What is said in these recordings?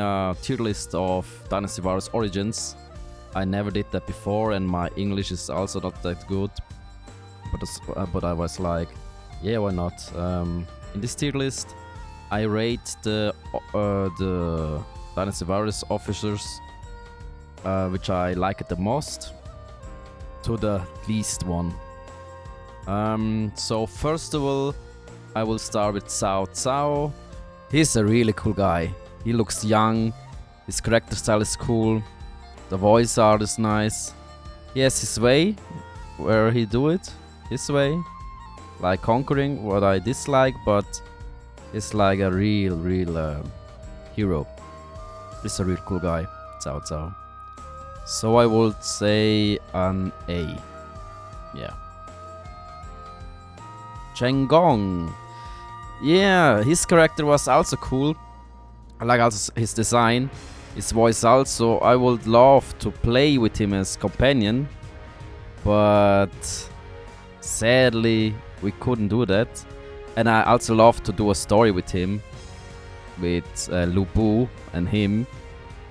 a tier list of Dynasty Warriors Origins. I never did that before, and my English is also not that good. But I was like, yeah, why not? In this tier list, I rate the Dynasty Warriors officers, which I like the most, to the least one. So first of all, I will start with Cao Cao. He's a really cool guy. He looks young, his character style is cool, the voice art is nice. He has his way, where he do it, his way, like conquering what I dislike, but he's like a real hero. He's a real cool guy, Cao Cao. So I would say an A. Yeah. Cheng Gong. Yeah, his character was also cool. I like also his design, his voice also. I would love to play with him as companion, but sadly we couldn't do that. And I also love to do a story with him, with Lu Bu and him,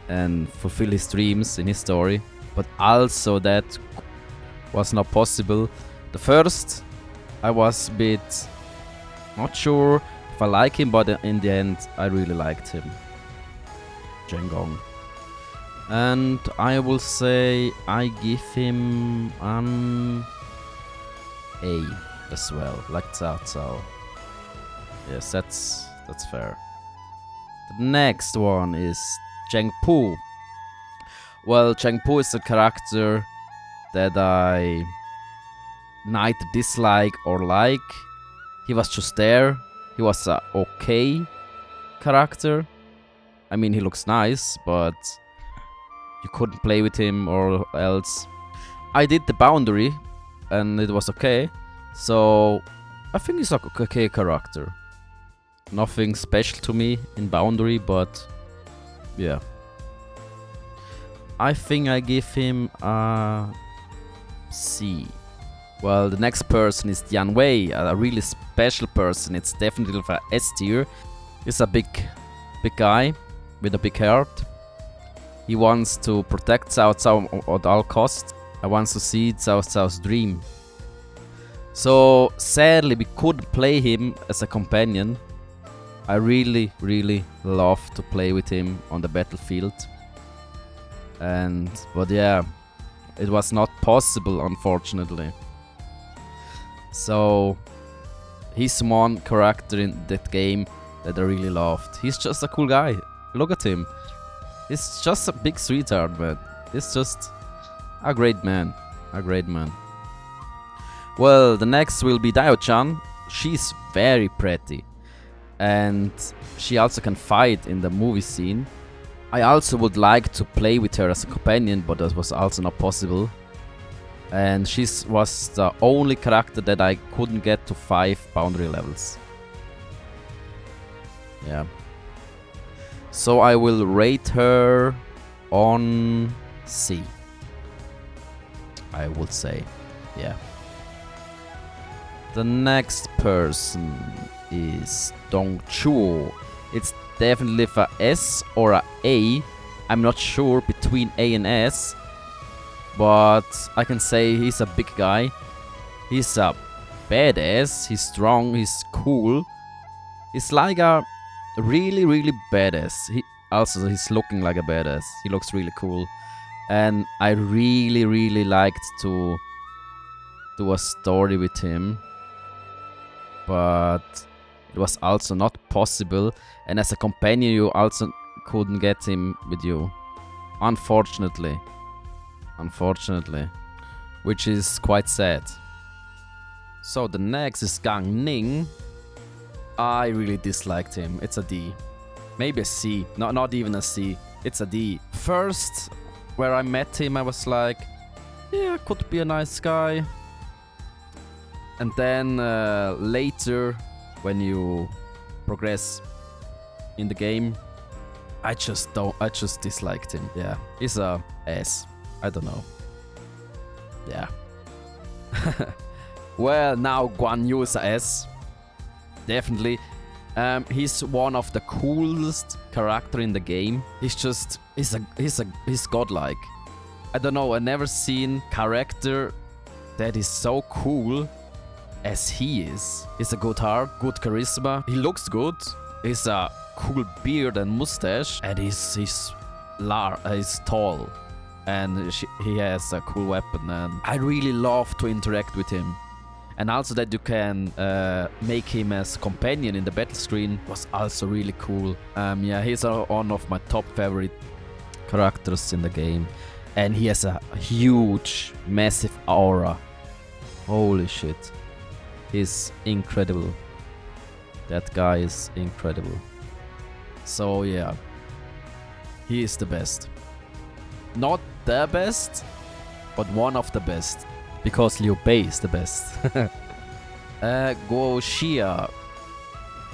and fulfill his dreams in his story. But also that was not possible. The first, I was a bit not sure if I like him, but in the end I really liked him. Cheng Gong. And I will say I give him an A as well, like Cao Cao. Yes, that's fair. The next one is Cheng Pu. Well, Cheng Pu is a character that I neither dislike or like. He was just there. He was a okay character. I mean, he looks nice, but you couldn't play with him or else. I did the boundary and it was okay. So I think he's a okay character. Nothing special to me in boundary, but yeah. I think I give him a C. Well, the next person is Dian Wei, a really special person. It's definitely for S tier. He's a big guy with a big heart. He wants to protect Cao Cao at all costs. I want to see Cao Cao's dream. So sadly we couldn't play him as a companion. I really love to play with him on the battlefield. But yeah, it was not possible, unfortunately. So he's one character in that game that I really loved. He's just a cool guy. Look at him. He's just a big sweetheart, man. He's just a great man. A great man. Well, the next will be Dio-chan. She's very pretty. And she also can fight in the movie scene. I also would like to play with her as a companion, but that was also not possible. And she was the only character that I couldn't get to 5 boundary levels. Yeah. So I will rate her on C. I would say. Yeah. The next person is Dong Chuo. It's definitely for S or a A. I'm not sure between A and S. But I can say he's a big guy. He's a badass. He's strong. He's cool. He's like a really badass. He's looking like a badass. He looks really cool. And I really liked to do a story with him. But it was also not possible. And as a companion you also couldn't get him with you. Unfortunately. Which is quite sad. So the next is Gang Ning. I really disliked him. It's a D. Maybe a C. Not even a C. It's a D. First, where I met him, I was like, yeah, could be a nice guy. And then later, when you progress in the game, I just disliked him. Yeah, he's a S. I don't know. Yeah. Well, now Guan Yu is a S. Definitely. He's one of the coolest character in the game. He's godlike. I don't know, I never seen character that is so cool as he is. He's a good heart, good charisma. He looks good. He's a cool beard and mustache, and he's tall, and he has a cool weapon. And I really love to interact with him. And also that you can make him as companion in the battle screen was also really cool. Yeah, he's one of my top favorite characters in the game. And he has a huge, massive aura. Holy shit. He's incredible. That guy is incredible. So yeah, he is the best. Not the best, but one of the best. Because Liu Bei is the best. Guo Xia.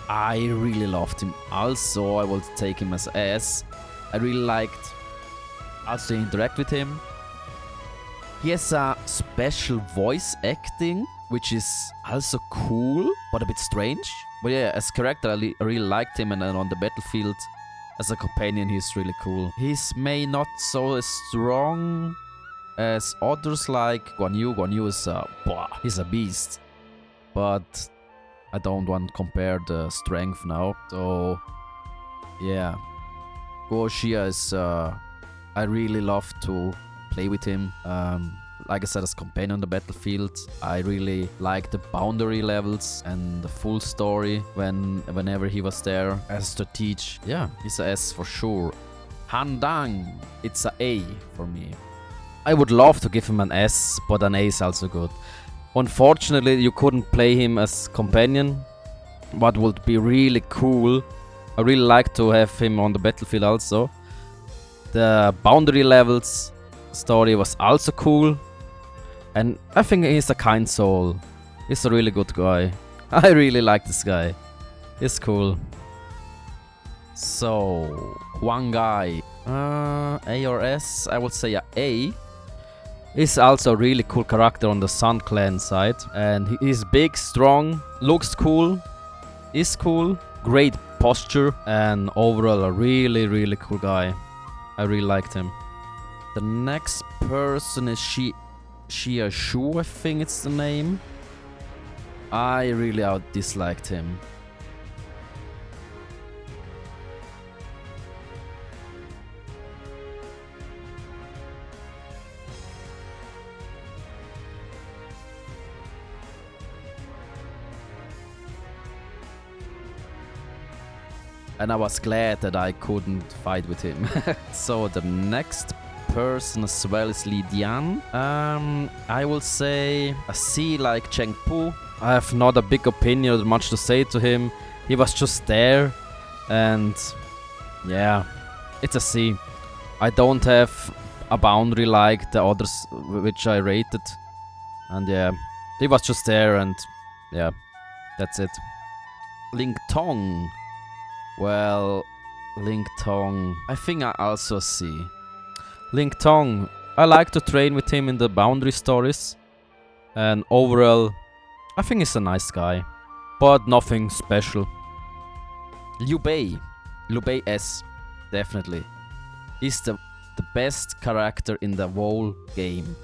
I really loved him. Also, I will take him as S. I really liked also to interact with him. He has a special voice acting, which is also cool, but a bit strange. But yeah, as character, I really liked him, and then on the battlefield, as a companion, he's really cool. He's may not so strong as others like Guan Yu. Guan Yu is he's a beast. But I don't want to compare the strength now. So yeah, Guo Xia is I really love to play with him. Like I said, as companion on the battlefield, I really like the boundary levels and the full story whenever he was there as to teach. Yeah, he's a S for sure. Han Dang, it's a A for me. I would love to give him an S, but an A is also good. Unfortunately, you couldn't play him as companion. What would be really cool, I really like to have him on the battlefield also. The boundary levels story was also cool. And I think he's a kind soul. He's a really good guy. I really like this guy. He's cool. So, Huang Gai. A or S? I would say a A. He's also a really cool character on the Sun Clan side. And he's big, strong, looks cool, is cool, great posture, and overall a really, really cool guy. I really liked him. The next person is Xia Shu, I think it's the name. I really disliked him. And I was glad that I couldn't fight with him. So the next person as well is Li Dian. I will say a C like Cheng Pu. I have not a big opinion or much to say to him. He was just there. And yeah, it's a C. I don't have a boundary like the others which I rated. And yeah, he was just there, and yeah, that's it. Ling Tong. Well, Ling Tong, I think I also see. Ling Tong, I like to train with him in the boundary stories. And overall, I think he's a nice guy. But nothing special. Liu Bei S, definitely. He's the best character in the whole game.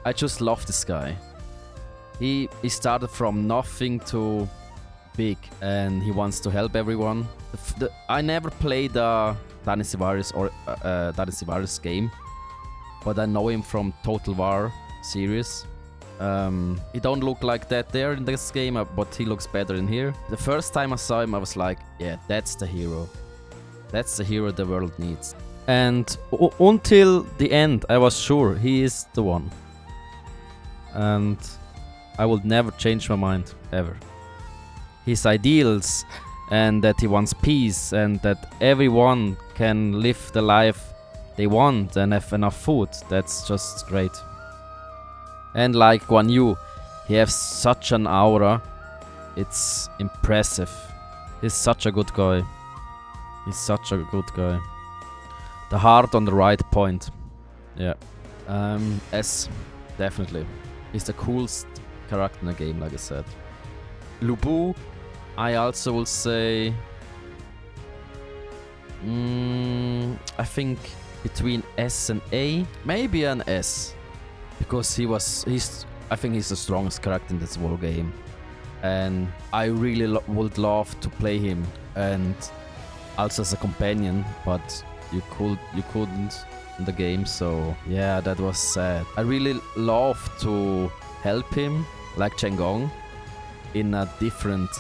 I just love this guy. He started from nothing to big, and he wants to help everyone. I never played Dynasty Warriors or Dynasty Warriors game, but I know him from Total War series. He don't look like that there in this game, but he looks better in here. The first time I saw him, I was like, yeah, that's the hero. That's the hero the world needs. And until the end, I was sure he is the one. And I will never change my mind, ever. His ideals, and that he wants peace, and that everyone can live the life they want and have enough food. That's just great. And like Guan Yu, he has such an aura. It's impressive. He's such a good guy. He's such a good guy. The heart on the right point. Yeah. S, definitely. He's the coolest character in the game, like I said. Lu Bu, I also will say, I think between S and A, maybe an S, because I think he's the strongest character in this whole game, and I really would love to play him, and also as a companion, but you couldn't in the game, so yeah, that was sad. I really love to help him, like Chengong, in a different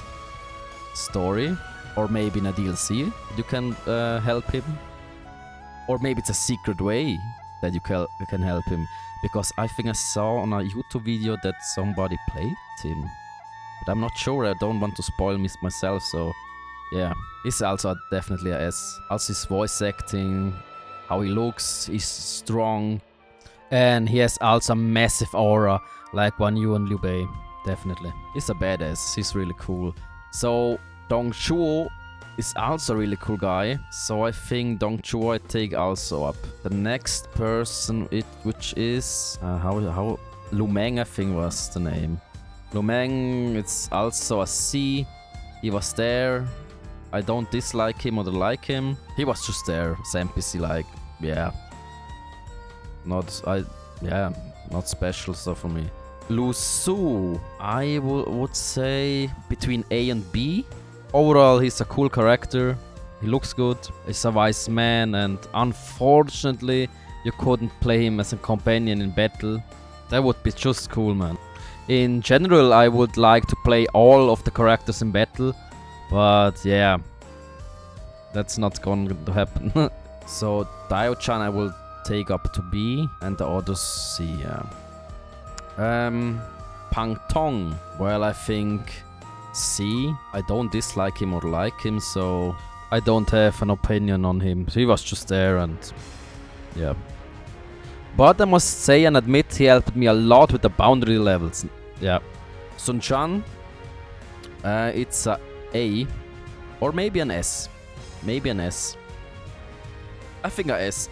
story, or maybe in a DLC you can help him, or maybe it's a secret way that you can help him, because I think I saw on a YouTube video that somebody played him, but I'm not sure. I don't want to spoil myself, so yeah, he's also definitely a S. Also his voice acting, how he looks, he's strong, and he has also a massive aura like Guan Yu and Liu Bei. Definitely, he's a badass. He's really cool. So Dong Chuo is also a really cool guy. So I think Dong Chuo I take also up. The next person, which is how Lu Meng, I think was the name. Lu Meng, it's also a C. He was there. I don't dislike him or like him. He was just there, as NPC, like, yeah. Not special stuff for me. Lu Su, I would say between A and B. Overall, he's a cool character. He looks good. He's a wise man, and unfortunately, you couldn't play him as a companion in battle. That would be just cool, man. In general, I would like to play all of the characters in battle, but yeah, that's not going to happen. So Dio-chan I will take up to B, and the others C, yeah. Pang Tong, well, I think C. I don't dislike him or like him, so I don't have an opinion on him. He was just there, and yeah. But I must say and admit, he helped me a lot with the boundary levels. Yeah. Sun Chan, it's a A, or maybe an S. Maybe an S. I think a S.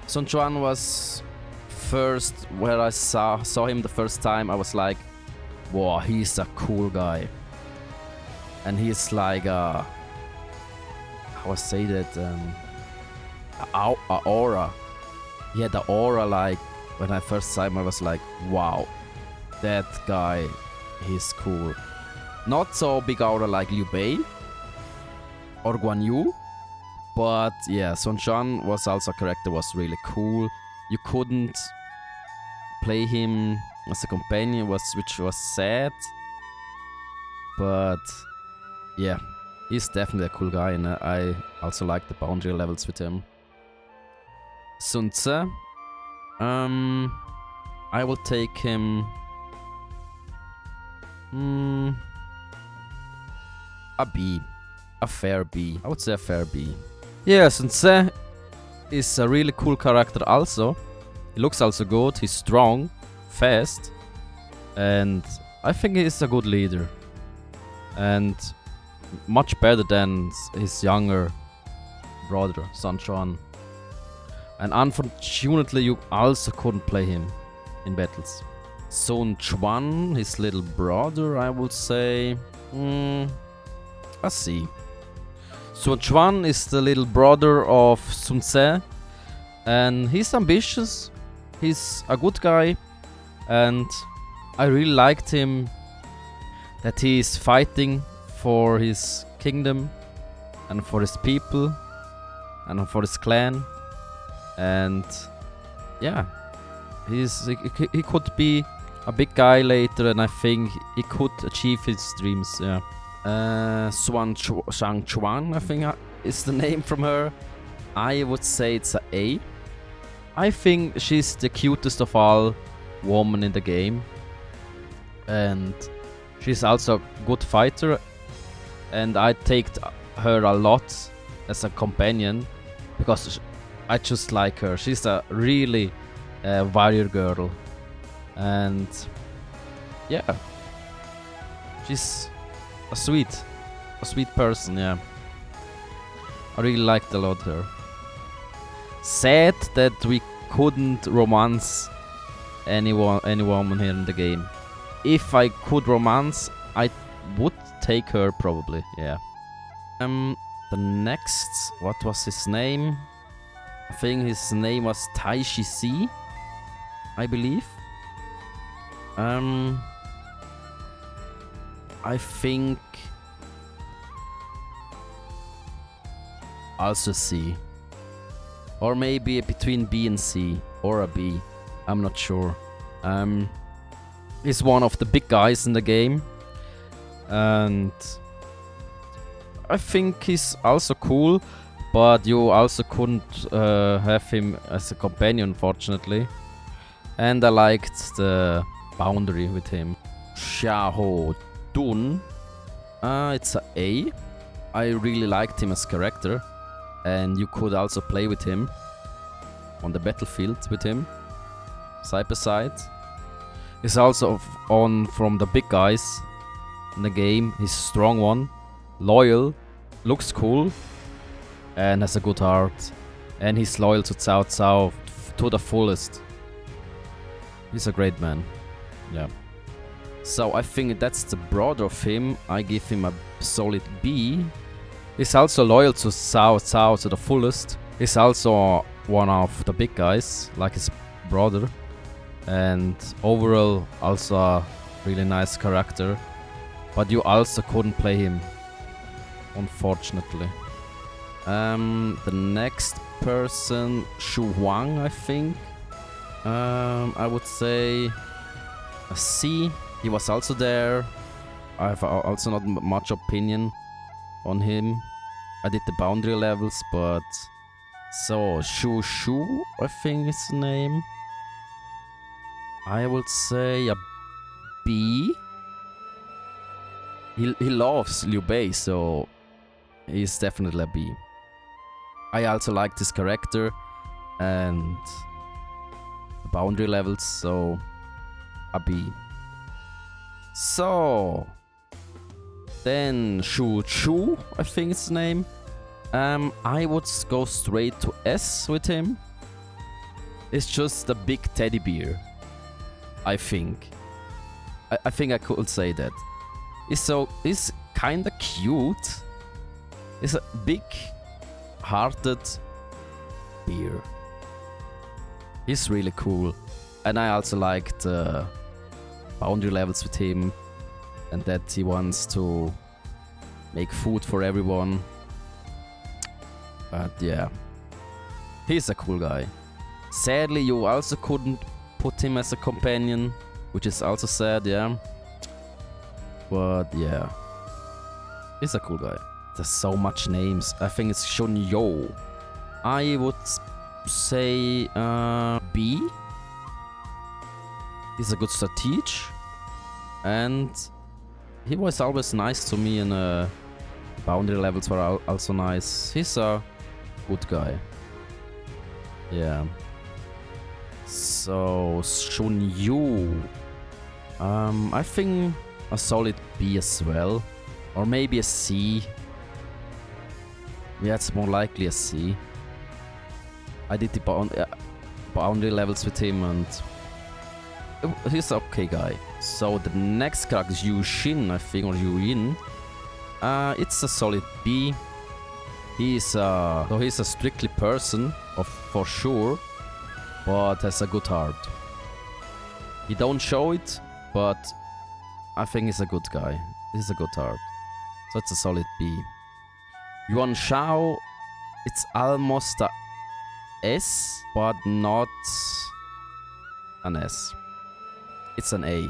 Sun Chan was first, where I saw him the first time, I was like, wow, he's a cool guy. And he's like how I say that, a aura. He had the aura, like, when I first saw him I was like, wow, that guy, he's cool. Not so big aura like Liu Bei or Guan Yu, but yeah, Sun Chan was also a character, was really cool. You couldn't play him as a companion, which was sad, but yeah, he's definitely a cool guy, and I also like the boundary levels with him. Sun Tzu, I will take him a B, a fair B. I would say a fair B. Yeah, Sun Tzu is a really cool character also. He looks also good, he's strong, fast, and I think he's a good leader. And much better than his younger brother, Sun Quan. And unfortunately, you also couldn't play him in battles. Sun Quan, his little brother, I would say, a C. Sun Quan is the little brother of Sun Tzu, and he's ambitious, he's a good guy, and I really liked him, that he is fighting for his kingdom and for his people and for his clan, and yeah, he could be a big guy later, and I think he could achieve his dreams. Yeah. Shang Chuan, I think is the name from her. I would say it's a A. I think she's the cutest of all women in the game, and she's also a good fighter, and I take her a lot as a companion because I just like her. She's a really warrior girl, and yeah, she's a sweet person. Yeah, I really liked a lot her. Sad that we couldn't romance any woman here in the game. If I could romance, I would take her probably. Yeah. The next, what was his name? I think his name was Taishi C, I believe. I think also C. Or maybe between B and C. Or a B. I'm not sure. He's one of the big guys in the game. And I think he's also cool. But you also couldn't have him as a companion, unfortunately. And I liked the boundary with him. Xiao Dun. It's a A. I really liked him as character. And you could also play with him on the battlefield with him, side by side. He's also from the big guys in the game. He's a strong one, loyal, looks cool, and has a good heart. And he's loyal to Cao Cao to the fullest. He's a great man. Yeah. So I think that's the brother of him. I give him a solid B. He's also loyal to Cao Cao to the fullest. He's also one of the big guys, like his brother. And overall, also a really nice character. But you also couldn't play him, unfortunately. The next person, Shu Huang, I think. I would say a C. He was also there. I have also not much opinion on him. I did the boundary levels, but so Shu Shu, I think is the name. I would say a B. He loves Liu Bei, so he's definitely a B. I also like this character and the boundary levels, so a B. So then Shu Chu, I think it's the name. I would go straight to S with him. It's just a big teddy bear, I think. I think I could say that. He's kinda cute. He's a big-hearted bear. He's really cool. And I also like the boundary levels with him. And that he wants to make food for everyone. But yeah, he's a cool guy. Sadly, you also couldn't put him as a companion, which is also sad, yeah. But yeah, he's a cool guy. There's so much names. I think it's Shun Yo. I would say B. He's a good strategue. And he was always nice to me, and boundary levels were also nice. He's a good guy. Yeah. So Shun Yu. I think a solid B as well. Or maybe a C. Yeah, it's more likely a C. I did the boundary levels with him, and he's an okay guy. So the next character is Yu Xin, I think, or Yu Yin. It's a solid B. He's a strictly person, for sure, but has a good heart. He don't show it, but I think he's a good guy. He's a good heart. So it's a solid B. Yuan Shao, it's almost a S, but not an S. It's an A.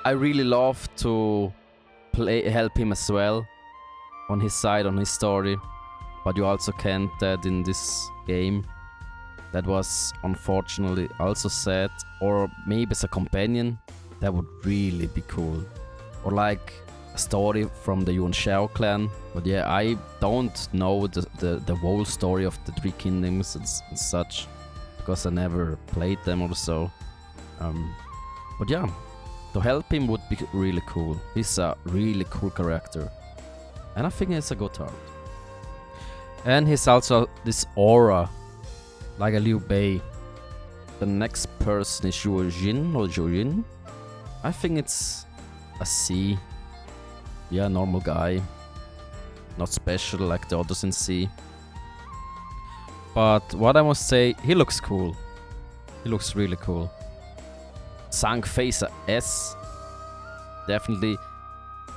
I really love to help him as well on his side, on his story, but you also can't that in this game. That was unfortunately also sad. Or maybe as a companion, that would really be cool. Or like a story from the Yuan Shao clan. But yeah, I don't know the whole story of the Three Kingdoms and such, because I never played them or so. But yeah, to help him would be really cool. He's a really cool character. And I think he's a good heart. And he's also this aura, like a Liu Bei. The next person is Zhuo Jin or Zhou Jin. I think it's a C. yeah, normal guy. Not special like the others in C. But what I must say, he looks cool. He looks really cool. Zhang S. Definitely.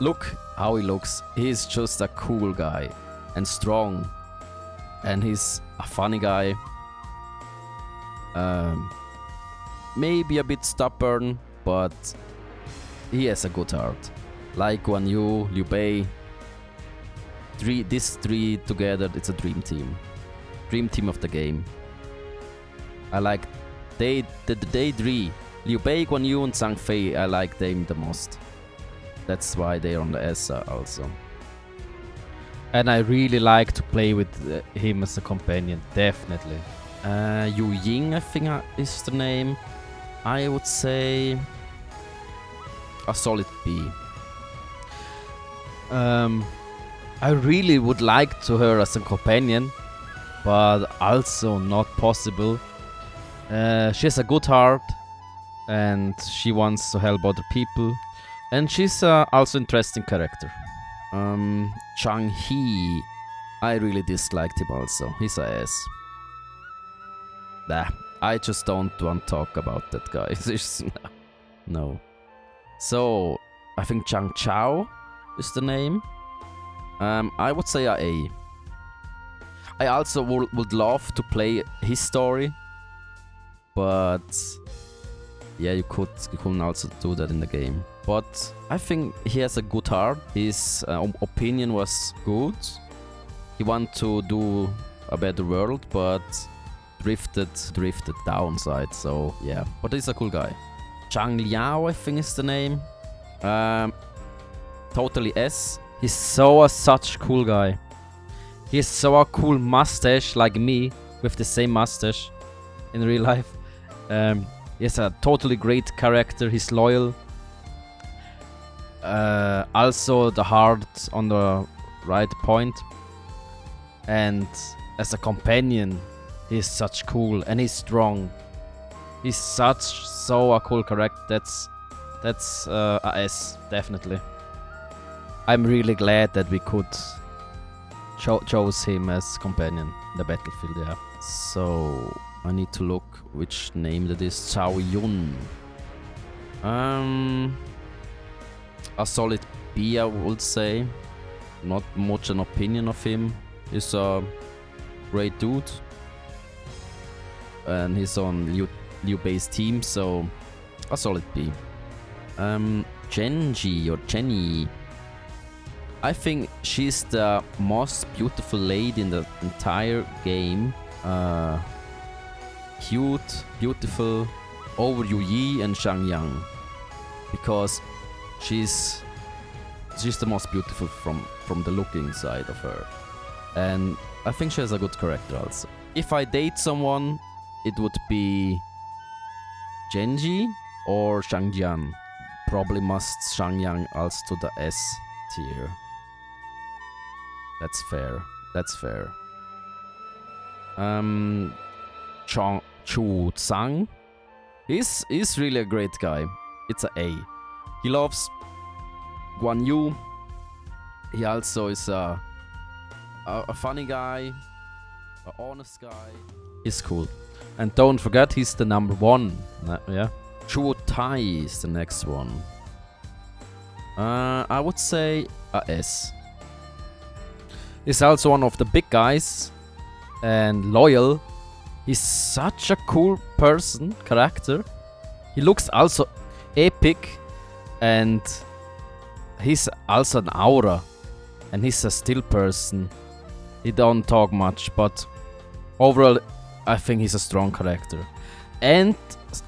Look how he looks. He's just a cool guy. And strong. And he's a funny guy. Maybe a bit stubborn, but he has a good heart. Like Guan Yu, Liu Bei. These three together, it's a dream team. Dream team of the game. I like the three. Liu Bei, Guan Yu and Zhang Fei, I like them the most. That's why they're on the S also. And I really like to play with him as a companion, definitely. Yu Ying, I think is the name. I would say a solid B. I really would like to her as a companion, but also not possible. She has a good heart, and she wants to help other people, and she's also interesting character. Chang He, I really disliked him also. He's a S. Nah, I just don't want to talk about that guy. No. So, I think Chang Chao is the name. I would say a A. I also would love to play his story, but yeah, you couldn't also do that in the game. But I think he has a good heart. His opinion was good. He wanted to do a better world, but drifted downside. So yeah, but he's a cool guy. Zhang Liao, I think is the name. Totally S. He's such cool guy. He has so a cool mustache like me, with the same mustache in real life. He has a totally great character. He's loyal. Also the heart on the right point. And as a companion, he's such cool and he's strong. He's so a cool character. That's a S, definitely. I'm really glad that we could chose him as companion in the battlefield, yeah. So I need to look which name that is. Zhao Yun. A solid B, I would say. Not much an opinion of him. He's a great dude. And he's on Liu Bei's team, so a solid B. Genji or Jenny. I think she's the most beautiful lady in the entire game. Cute, beautiful, over Yu Yi and Zhang Yang. Because she's the most beautiful from the looking side of her. And I think she has a good character also. If I date someone, it would be Genji or Zhang Jian. Probably must Zhang Yang also to the S tier. That's fair. That's fair. Chu Zhang. He's really a great guy. It's a A. He loves Guan Yu. He also is a funny guy, an honest guy. He's cool. And don't forget, he's the number 1. Yeah. Chu Tai is the next one. I would say a S. He's also one of the big guys and loyal. He's such a cool character. He looks also epic, and he's also an aura, and he's a still person. He don't talk much, but overall I think he's a strong character. And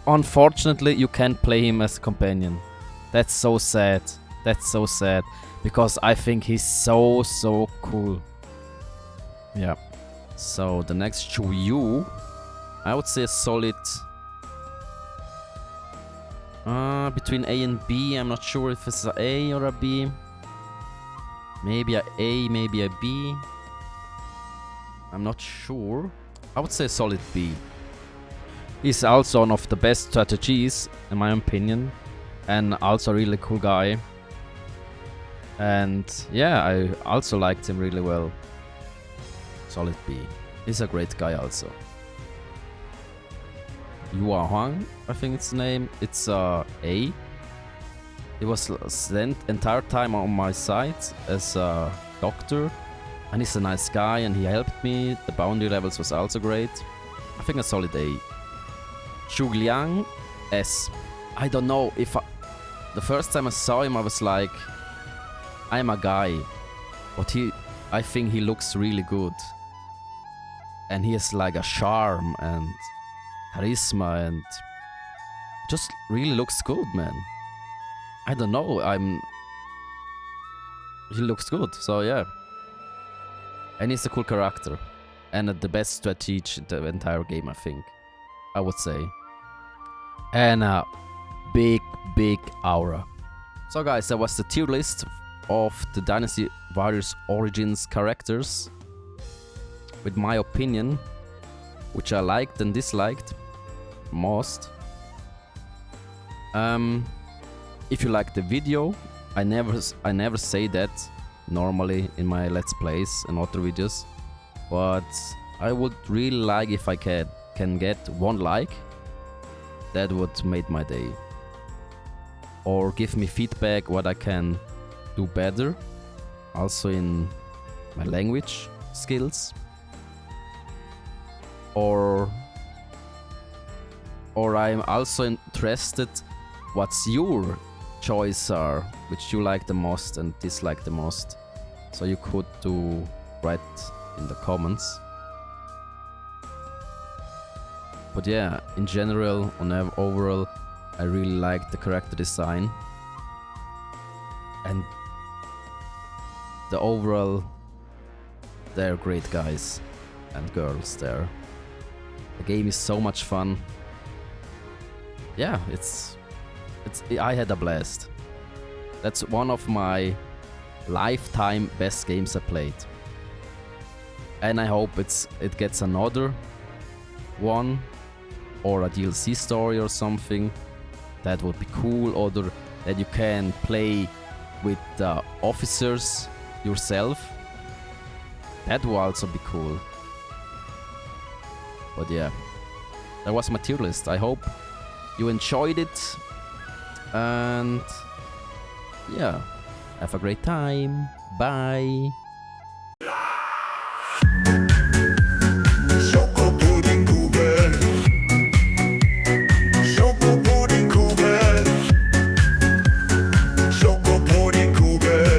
unfortunately you can't play him as a companion. That's so sad. That's so sad, because I think he's so cool. Yeah. So the next Chu Yu, I would say a solid between A and B. I'm not sure if it's an A or a B. Maybe a A, maybe a B. I'm not sure. I would say a solid B. He's also one of the best strategies, in my opinion, and also a really cool guy. And yeah, I also liked him really well. Solid B. He's a great guy also. Yua Huang, I think it's the name. It's A. He was sent entire time on my side as a doctor. And he's a nice guy and he helped me. The boundary levels was also great. I think a solid A. Zhugliang S. I don't know if the first time I saw him I was like, I'm a guy. But I think he looks really good. And he has like a charm and charisma and just really looks good, man. I don't know, he looks good, so yeah. And he's a cool character. And the best strategy in the entire game, I think. I would say. And a big aura. So guys, that was the tier list of the Dynasty Warriors Origins characters. With my opinion, which I liked and disliked most. If you like the video, I never say that normally in my let's plays and other videos, but I would really like if I can get 1 like. That would make my day. Or give me feedback what I can do better, also in my language skills. Or I'm also interested what's your choice are, which you like the most and dislike the most. So you could write in the comments. But yeah, in general, overall, I really like the character design. And the overall, they're great guys and girls there. The game is so much fun. Yeah, I had a blast. That's one of my lifetime best games I played. And I hope it gets another one or a DLC story or something. That would be cool. Or that you can play with the officers yourself. That would also be cool. But yeah, that was my tier list. I hope you enjoyed it. And yeah, have a great time. Bye.